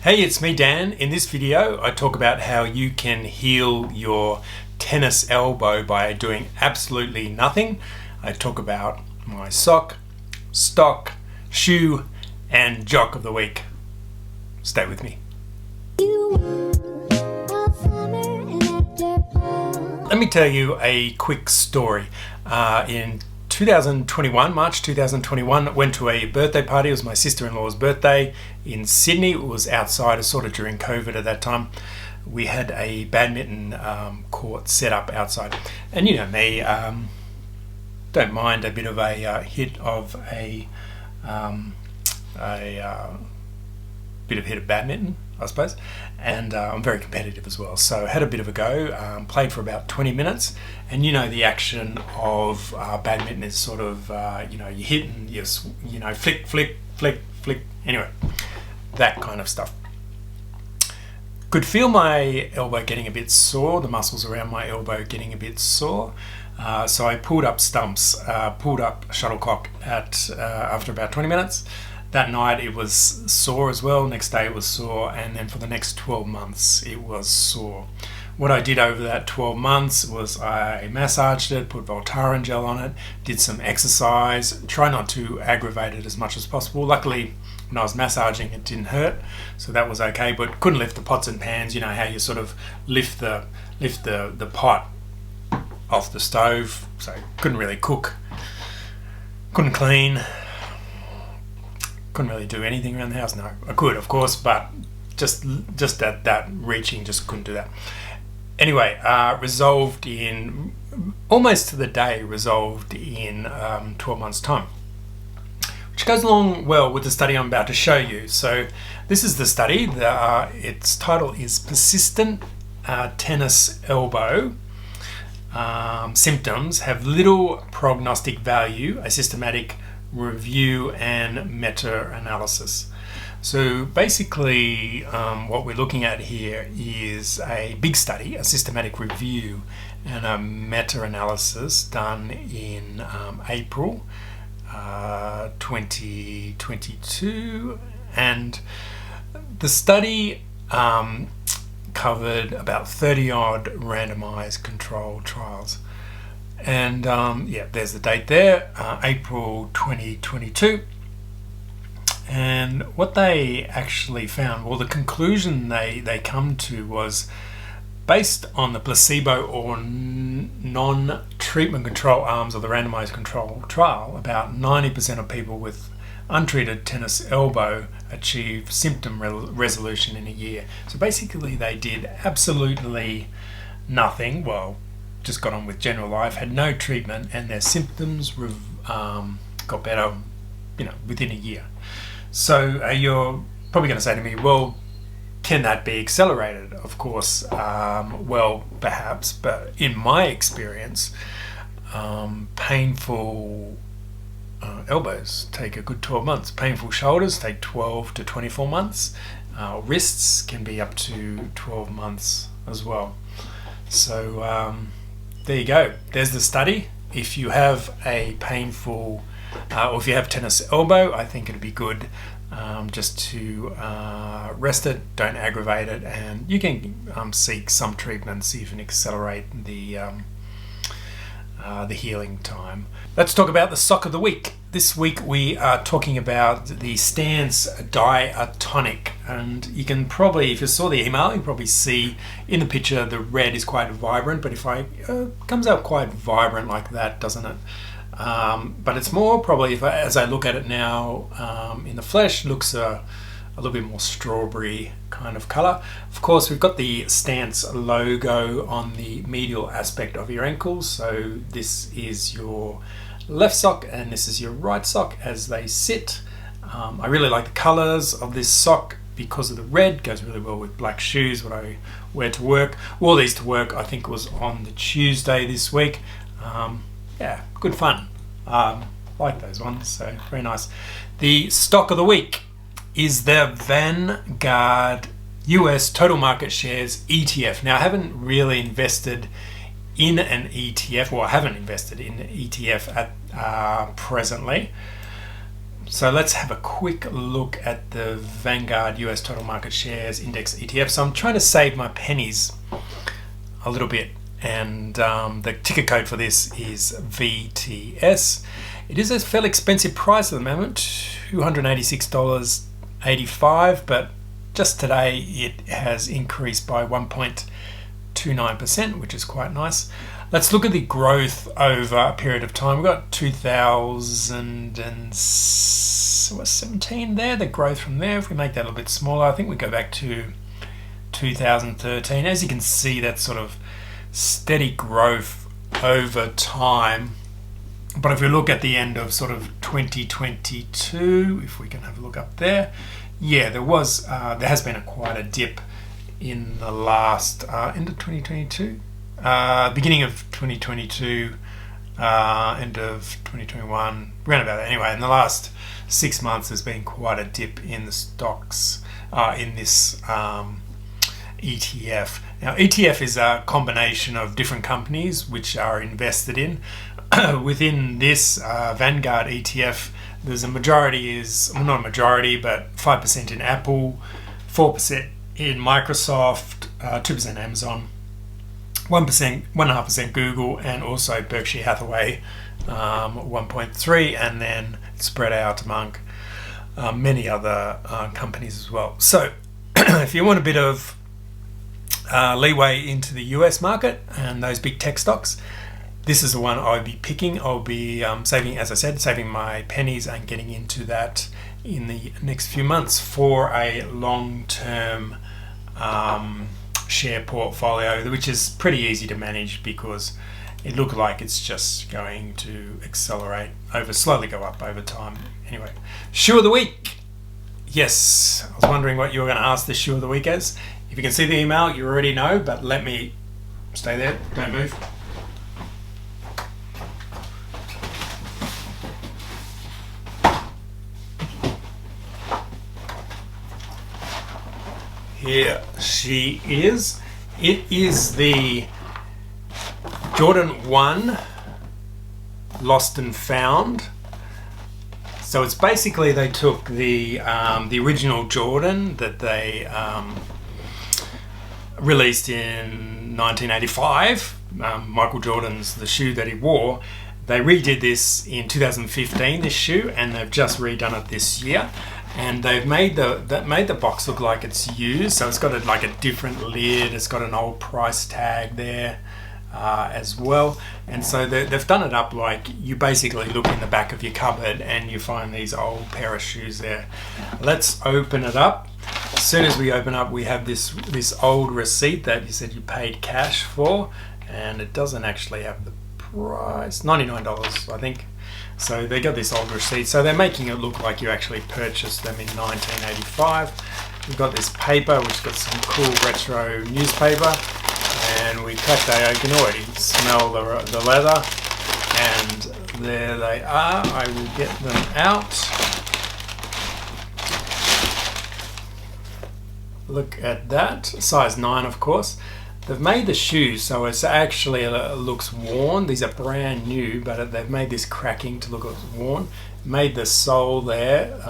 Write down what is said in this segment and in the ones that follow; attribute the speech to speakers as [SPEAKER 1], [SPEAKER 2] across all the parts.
[SPEAKER 1] Hey, it's me, Dan. In this video, I talk about how you can heal your tennis elbow by doing absolutely nothing. I talk about my sock, stock, shoe, and jock of the week. Stay with me. Let me tell you a quick story. In 2021, March 2021, went to a birthday party. It was my sister-in-law's birthday in Sydney. It was outside, sort of during COVID at that time. We had a badminton court set up outside. And you know me, don't mind a bit of a hit of hit of badminton, I suppose, and I'm very competitive as well, so had a bit of a go, played for about 20 minutes, and you know the action of badminton is sort of, you hit and you flick, flick, flick, flick, anyway, that kind of stuff. Could feel my elbow getting a bit sore, the muscles around my elbow getting a bit sore, so I pulled up stumps, pulled up shuttlecock after about 20 minutes. That night it was sore as well, next day it was sore, and then for the next 12 months it was sore. What I did over that 12 months was I massaged it, put Voltaren gel on it, did some exercise, try not to aggravate it as much as possible. Luckily, when I was massaging it didn't hurt, so that was okay, but couldn't lift the pots and pans. You know how you sort of lift the pot off the stove, so couldn't really cook, couldn't clean. Couldn't really do anything around the house. No, I could, of course, but just at that reaching, just couldn't do that. Anyway, resolved in almost to the day, resolved in 12 months' time, which goes along well with the study I'm about to show you. So this is the study. Its title is Persistent Tennis Elbow Symptoms Have Little Prognostic Value, a Systematic Review and Meta-analysis. So basically what we're looking at here is a big study, a systematic review and a meta-analysis done in April 2022, and the study covered about 30 odd randomized controlled trials. And yeah, there's the date there, April 2022. And what they actually found, well, the conclusion they come to was based on the placebo or non-treatment control arms of the randomized control trial, about 90% of people with untreated tennis elbow achieve symptom resolution in a year. So basically they did absolutely nothing, well, just got on with general life, had no treatment, and their symptoms got better, within a year. So you're probably going to say to me, well, can that be accelerated? Of course, well, perhaps, but in my experience, painful elbows take a good 12 months. Painful shoulders take 12 to 24 months. Wrists can be up to 12 months as well. So there you go. There's the study. If you have a painful, or if you have tennis elbow, I think it'd be good just to rest it, don't aggravate it, and you can seek some treatment, see if you can accelerate the healing time. Let's talk about the sock of the week. This week we are talking about the Stance Diatonic, and you can probably, if you saw the email, you can probably see in the picture the red is quite vibrant, but if comes out quite vibrant like that, doesn't it? But it's more probably, as I look at it now in the flesh, looks a little bit more strawberry kind of color. Of course, we've got the Stance logo on the medial aspect of your ankles. So this is your left sock and this is your right sock as they sit. I really like the colors of this sock because of the red. Goes really well with black shoes, what I wear to work. Wore these to work, I think it was on the Tuesday this week. Yeah, good fun. Like those ones, so very nice. The stock of the week is the Vanguard US Total Market Shares ETF. Now, I haven't really invested in an ETF, well, I haven't invested in an ETF at presently. So let's have a quick look at the Vanguard US Total Market Shares Index ETF. So I'm trying to save my pennies a little bit, and the ticker code for this is VTS. It is a fairly expensive price at the moment, $286.85, but just today it has increased by 1.29%, which is quite nice. Let's look at the growth over a period of time. We've got 2017 there, the growth from there. If we make that a little bit smaller, I think we go back to 2013. As you can see, that sort of steady growth over time. But if we look at the end of sort of 2022, if we can have a look up there, yeah, there has been quite a dip in the last end of 2022, beginning of 2022, end of 2021, around about that. Anyway, in the last 6 months, there's been quite a dip in the stocks in this ETF. Now, ETF is a combination of different companies which are invested in. Within this Vanguard ETF, there's a majority not a majority, but 5% in Apple, 4% in Microsoft, 2% Amazon, 1.5% Google, and also Berkshire Hathaway, 1.3%, and then spread out among many other companies as well. So if you want a bit of leeway into the US market and those big tech stocks, this is the one I'll be picking. I'll be saving, as I said, saving my pennies and getting into that in the next few months for a long-term share portfolio, which is pretty easy to manage because it looks like it's just going to slowly go up over time. Anyway, shoe of the week. Yes, I was wondering what you were going to ask the shoe of the week as. If you can see the email, you already know, but let me stay there, don't move. Here she is. It is the Jordan 1 Lost and Found. So it's basically they took the original Jordan that they released in 1985. Michael Jordan's the shoe that he wore. They redid this in 2015, this shoe, and they've just redone it this year. And they've made the box look like it's used, so it's got like a different lid. It's got an old price tag there as well, and so they've done it up like you basically look in the back of your cupboard and you find these old pair of shoes there. Let's open it up. As soon as we open up, we have this old receipt that you said you paid cash for, and it doesn't actually have the price, $99, I think. So they got this old receipt, so they're making it look like you actually purchased them in 1985. We've got this paper which got some cool retro newspaper, and we cracked they open. You can already smell the leather, and there they are. I will get them out. Look at that, size 9 of course. They've made the shoes so it's actually looks worn. These are brand new, but they've made this cracking to look worn. Made the sole there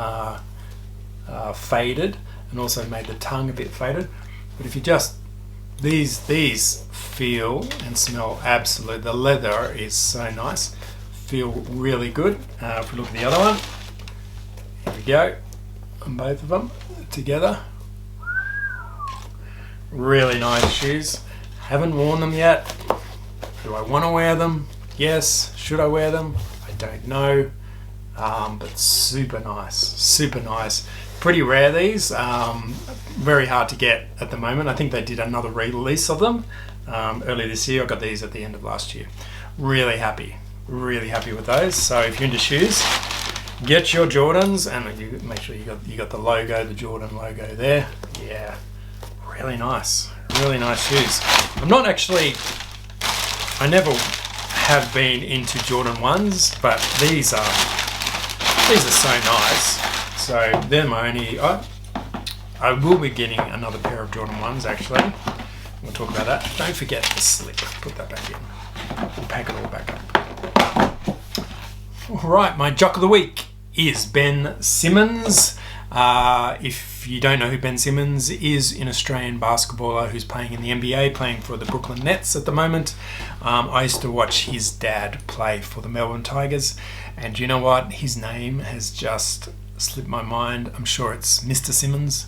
[SPEAKER 1] faded, and also made the tongue a bit faded. But if you just these feel and smell absolute. The leather is so nice. Feel really good. If we look at the other one, here we go. On both of them together. Really nice shoes. Haven't worn them yet. Do I want to wear them? Yes. Should I wear them? I don't know. But super nice. Super nice. Pretty rare these. Very hard to get at the moment. I think they did another re-release of them earlier this year. I got these at the end of last year. Really happy. Really happy with those. So if you're into shoes, get your Jordans, and you make sure you got the logo, the Jordan logo there. Yeah. Really nice. Really nice shoes. I'm not actually, I never have been into Jordan 1s, but these are so nice. So they're my only, I will be getting another pair of Jordan 1s actually. We'll talk about that. Don't forget the slip. Put that back in. We'll pack it all back up. All right, my jock of the week is Ben Simmons. If you don't know who Ben Simmons is, an Australian basketballer who's playing in the NBA, playing for the Brooklyn Nets at the moment. I used to watch his dad play for the Melbourne Tigers, and you know what? His name has just slipped my mind. I'm sure it's Mr. Simmons.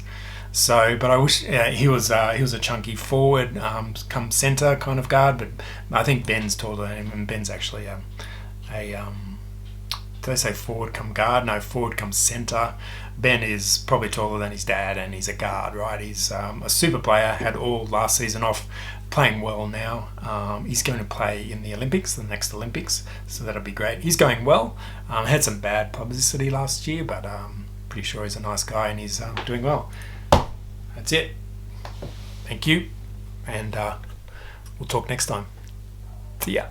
[SPEAKER 1] So, but I wish he was a chunky forward, come centre kind of guard. But I think Ben's taller than him, and Ben's actually did I say forward come guard? No, forward come centre. Ben is probably taller than his dad, and he's a guard, right? He's a super player, had all last season off, playing well now. He's going to play in the Olympics, the next Olympics, so that'll be great. He's going well. Had some bad publicity last year, but pretty sure he's a nice guy, and he's doing well. That's it. Thank you, and we'll talk next time. See ya.